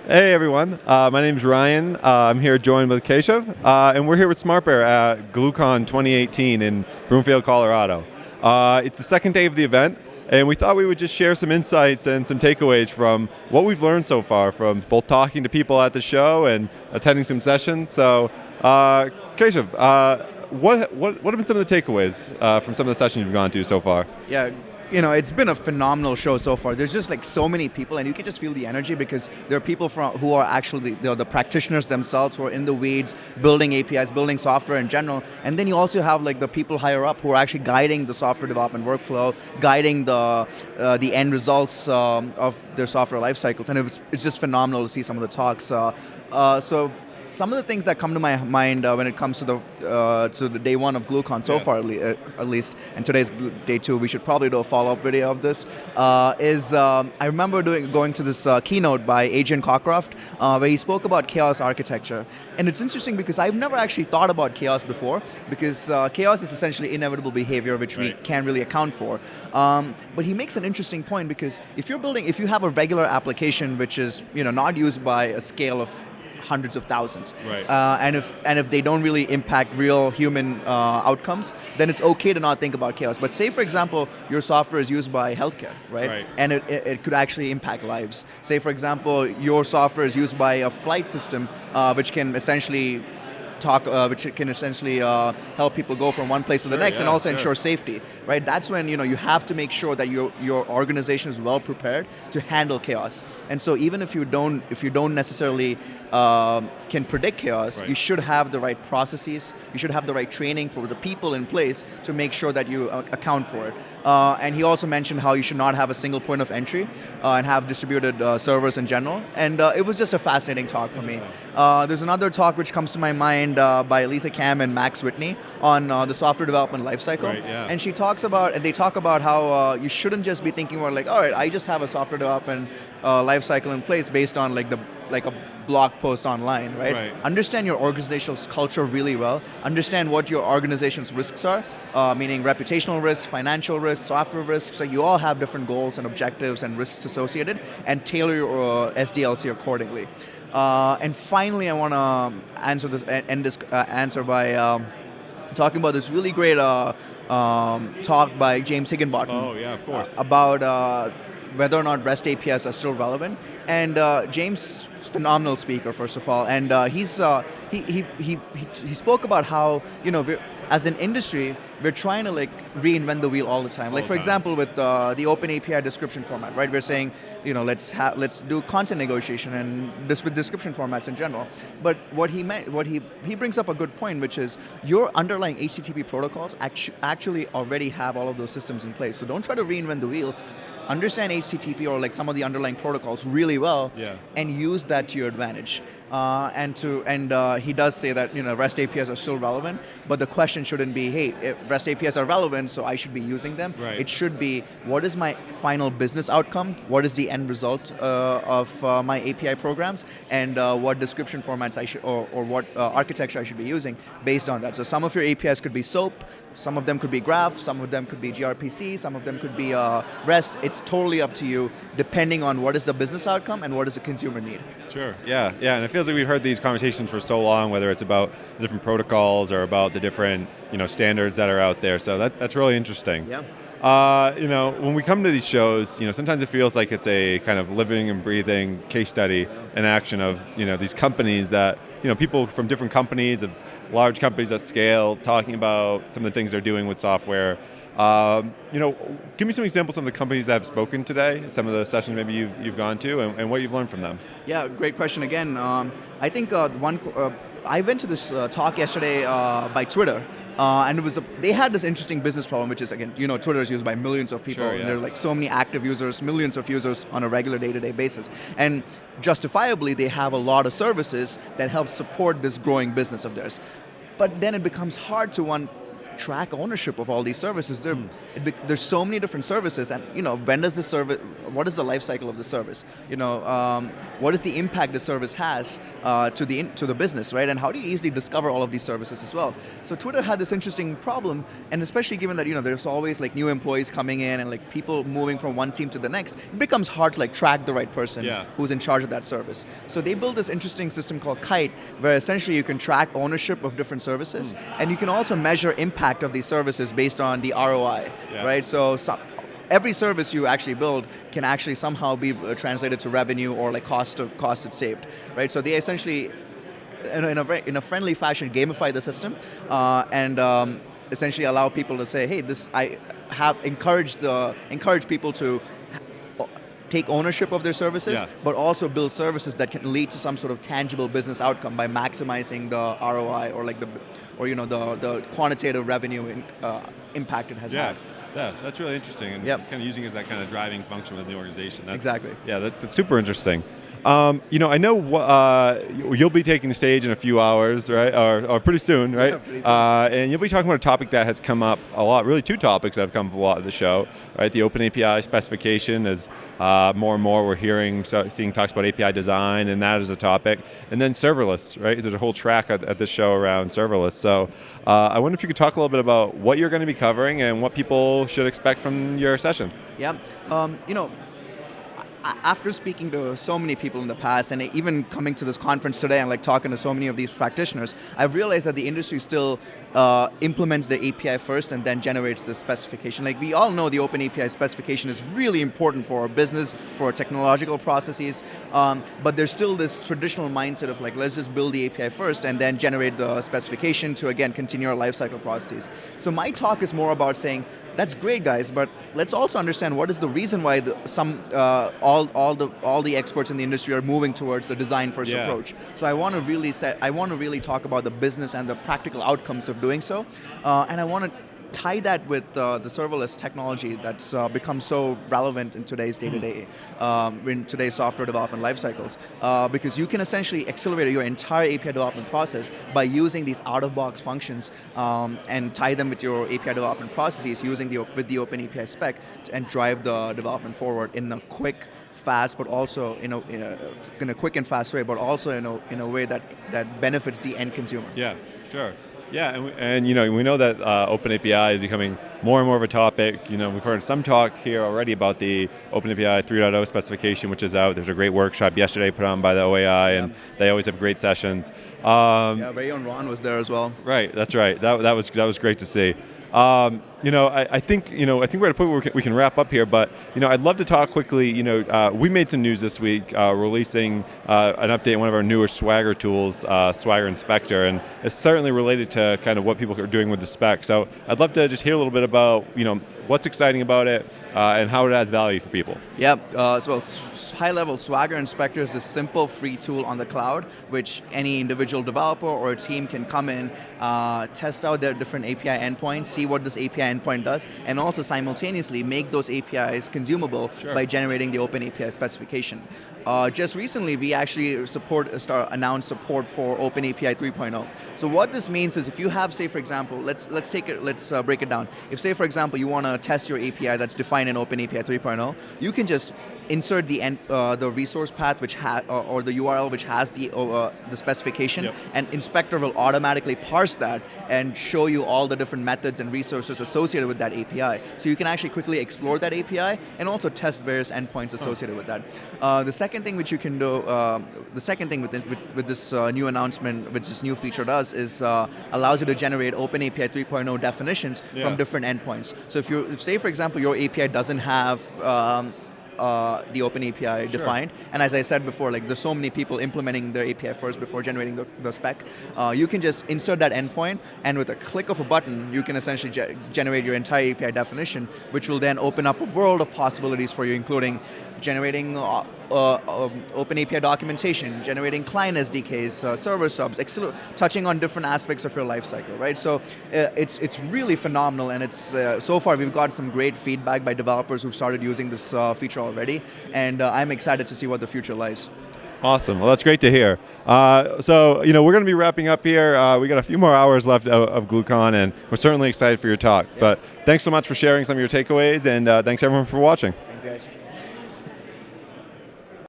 Hey everyone, my name's Ryan. I'm here joined with Keshav, and we're here with SmartBear at GlueCon 2018 in Broomfield, Colorado. It's the second day of the event, and we thought we would just share some insights and some takeaways from what we've learned so far from both talking to people at the show and attending some sessions. So, Keshav, what have been some of the takeaways from some of the sessions you've gone to so far? Yeah, it's been a phenomenal show so far. There's just like so many people, and you can just feel the energy because there are people who are actually the practitioners themselves who are in the weeds, building APIs, building software in general. And then you also have like the people higher up who are actually guiding the software development workflow, guiding the end results of their software life cycles. And it's just phenomenal to see some of the talks. So some of the things that come to my mind when it comes to the day one of GlueCon so far, at least, and today's day two, we should probably do a follow-up video of this, I remember going to this keynote by Adrian Cockcroft where he spoke about chaos architecture. And it's interesting because I've never actually thought about chaos before, because chaos is essentially inevitable behavior which we can't really account for. But he makes an interesting point, because if you have a regular application which is not used by a scale of hundreds of thousands, and if they don't really impact real human outcomes, then it's okay to not think about chaos. But say, for example, your software is used by healthcare, and it could actually impact lives. Say, for example, your software is used by a flight system, which can essentially help people go from one place to the next, and also ensure safety, right? That's when you have to make sure that your organization is well prepared to handle chaos. And so even if you don't necessarily can predict chaos, you should have the right processes, you should have the right training for the people in place to make sure that you account for it. And he also mentioned how you should not have a single point of entry and have distributed servers in general. And it was just a fascinating talk for me. There's another talk which comes to my mind by Lisa Kam and Max Whitney on the software development lifecycle. And they talk about how you shouldn't just be thinking about like, all right, I just have a software development lifecycle in place based on like a blog post online, right? Understand your organizational culture really well. Understand what your organization's risks are, meaning reputational risks, financial risks, software risks. So you all have different goals and objectives and risks associated, and tailor your SDLC accordingly. And finally, I want to end this answer by talking about this really great talk by James Higginbottom. Oh yeah, of course. About whether or not REST APIs are still relevant. And James, phenomenal speaker, first of all, and he spoke about how as an industry we're trying to like reinvent the wheel all the time. Like for example, with the open API description format, right? We're saying let's do content negotiation and with description formats in general. But what he brings up a good point, which is your underlying HTTP protocols actually already have all of those systems in place. So don't try to reinvent the wheel. Understand HTTP or like some of the underlying protocols really well, and use that to your advantage. And he does say that REST APIs are still relevant, but the question shouldn't be, hey, if REST APIs are relevant, so I should be using them. It should be, what is my final business outcome? What is the end result of my API programs, and what description formats I should or what architecture I should be using based on that. So some of your APIs could be SOAP, some of them could be Graph, some of them could be gRPC, some of them could be REST. It's totally up to you, depending on what is the business outcome and what does the consumer need. Sure. Yeah. And it feels like we've heard these conversations for so long, whether it's about the different protocols or about the different standards that are out there. So that's really interesting. Yeah. When we come to these shows, sometimes it feels like it's a kind of living and breathing case study in action of these companies that people from different companies, of large companies that scale, talking about some of the things they're doing with software. Give me some examples of the companies that have spoken today, some of the sessions maybe you've gone to, and what you've learned from them. Yeah, great question again. I think I went to this talk yesterday by Twitter, and they had this interesting business problem, which is, again, Twitter is used by millions of people, and there's like so many active users, millions of users on a regular day-to-day basis. And justifiably, they have a lot of services that help support this growing business of theirs. But then it becomes hard to track ownership of all these services. There's so many different services, and when does the service? What is the life cycle of the service? What is the impact the service has to the business, right? And how do you easily discover all of these services as well? So Twitter had this interesting problem, and especially given that there's always like new employees coming in and like people moving from one team to the next, it becomes hard to like track the right person who's in charge of that service. So they built this interesting system called Kite, where essentially you can track ownership of different services, and you can also measure impact of these services based on the ROI, right? So every service you actually build can actually somehow be translated to revenue or like cost it's saved, right? So they essentially, in a friendly fashion, gamify the system and essentially allow people to say, hey, I have encouraged people to take ownership of their services, but also build services that can lead to some sort of tangible business outcome by maximizing the ROI or like the quantitative revenue impact it has had. Yeah, that's really interesting, and kind of using it as that kind of driving function within the organization. Exactly. Yeah, that's super interesting. I know you'll be taking the stage in a few hours, right? Or pretty soon, right? Yeah, pretty soon. And you'll be talking about a topic that has come up a lot, really two topics that have come up a lot at the show, right? The Open API specification is more and more we're seeing talks about API design, and that is a topic. And then serverless, right? There's a whole track at this show around serverless. So I wonder if you could talk a little bit about what you're going to be covering and what people should expect from your session. Yeah, after speaking to so many people in the past, and even coming to this conference today and like talking to so many of these practitioners, I've realized that the industry still implements the API first and then generates the specification. Like we all know the Open API specification is really important for our business, for our technological processes, but there's still this traditional mindset of like, let's just build the API first and then generate the specification to, again, continue our lifecycle processes. So my talk is more about saying, that's great, guys, but let's also understand what is the reason why all the experts in the industry are moving towards the design first approach. So I want to really talk about the business and the practical outcomes of doing so, and I want to tie that with the serverless technology that's become so relevant in today's day-to-day, in today's software development life cycles, because you can essentially accelerate your entire API development process by using these out-of-box functions and tie them with your API development processes with the Open API spec and drive the development forward in a quick, fast, but also in a quick and fast way, but also in a way that benefits the end consumer. Yeah, sure. Yeah, and we know that Open API is becoming more and more of a topic. We've heard some talk here already about the Open API 3.0 specification, which is out. There's a great workshop yesterday put on by the OAI, and they always have great sessions. Very own Ron was there as well. Right, that's right. That was great to see. I think we're at a point where we can wrap up here, but I'd love to talk quickly. We made some news this week releasing an update on one of our newer Swagger tools, Swagger Inspector, and it's certainly related to kind of what people are doing with the spec. So I'd love to just hear a little bit about what's exciting about it and how it adds value for people. Yeah, so high level, Swagger Inspector is a simple free tool on the cloud, which any individual developer or a team can come in, test out their different API endpoints, see what this API endpoint does, and also simultaneously make those APIs consumable by generating the Open API specification. Just recently, we actually announced support for Open API 3.0. So what this means is, if you have, say, for example, let's break it down. If, say, for example, you want to test your API that's defined in Open API 3.0, you can just insert the resource path or the URL which has the specification, and Inspector will automatically parse that and show you all the different methods and resources associated with that API. So you can actually quickly explore that API and also test various endpoints associated with that. The second thing which you can do, with this new announcement, which this new feature does, is allows you to generate Open API 3.0 definitions from different endpoints. So if say, for example, your API doesn't have the Open API defined, and as I said before, like there's so many people implementing their API first before generating the spec, you can just insert that endpoint, and with a click of a button, you can essentially generate your entire API definition, which will then open up a world of possibilities for you, including generating Open API documentation, generating client SDKs, server subs, touching on different aspects of your lifecycle, right? So it's really phenomenal, and it's so far we've got some great feedback by developers who've started using this feature already, and I'm excited to see what the future lies. Awesome. Well, that's great to hear. So, we're going to be wrapping up here. We got a few more hours left of GlueCon, and we're certainly excited for your talk. But thanks so much for sharing some of your takeaways, and thanks everyone for watching. Thank you guys.